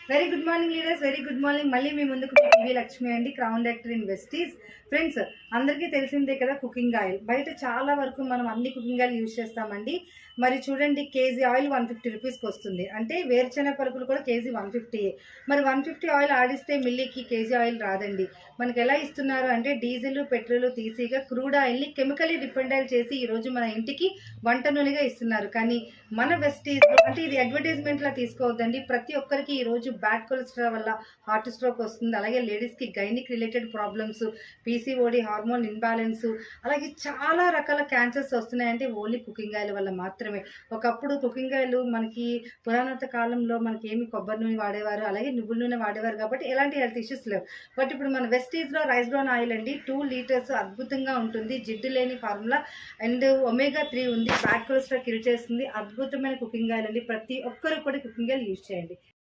Very good morning leaders, very good morning. మళ్ళీ మీ ముందుకు TV Lakshmi అండి, క్రౌన్ డైరెక్టర్ ఇన్ వెస్టీస్. ఫ్రెండ్స్, అందరికీ తెలిసిందే కదా కుకింగ్ ఆయిల్. బయట చాలా వరకు మనం అన్ని కుకింగ్ ఆయిల్ యూజ్ చేస్తామండి. మరి చూడండి, కేజీ ఆయిల్ 150 రూపీస్కి వస్తుంది. అంటే వేరుశెనగ పరుపులు కూడా కేజీ 150. మరి 150 ఆయిల్ ఆడిస్తే మిల్లీకి కేజీ ఆయిల్ రాదండి. మనకి ఎలా ఇస్తున్నారు అంటే డీజిల్ పెట్రోల్ తీసిగా క్రూడ్ ఆయిల్ని కెమికలీ రిఫైండ్ ఆయిల్ చేసి ఈరోజు మన ఇంటికి వంట నూనెగా ఇస్తున్నారు. కానీ మన వెస్టీస్ అంటే ఇది అడ్వర్టైజ్మెంట్లా తీసుకోవద్దండి. ప్రతి ఒక్కరికి ఈరోజు బ్యాడ్ కొలెస్ట్రాల్ వల్ల హార్ట్ స్ట్రోక్ వస్తుంది. అలాగే లేడీస్కి gynaec related problems, PCOD, hormone imbalance, అలాగే చాలా రకాల క్యాన్సర్స్ వస్తున్నాయంటే ఓన్లీ కుకింగ్ ఆయిల్ వల్ల మాత్రమే. ఒకప్పుడు కుకింగ్ ఆయిల్ మనకి పురాతన కాలంలో మనకి ఏమి కొబ్బరి నూనె వాడేవారు, అలాగే నువ్వుల నూనె వాడేవారు కాబట్టి ఎలాంటి హెల్త్ ఇష్యూస్ లేవు. బట్ ఇప్పుడు మన వెస్టీజ్లో రైస్ బ్రౌన్ ఆయిల్ అండి, 2 లీటర్స్ అద్భుతంగా ఉంటుంది. జిడ్డు లేని ఫార్ములా అండ్ ఒమేగా 3 ఉంది, బ్యాడ్ కొలెస్ట్రాల్ కిల్ చేస్తుంది. అద్భుతమైన కుకింగ్ ఆయిల్ అండి. ప్రతి ఒక్కరు కూడా కుకింగ్ ఆయిల్ యూజ్ చేయండి.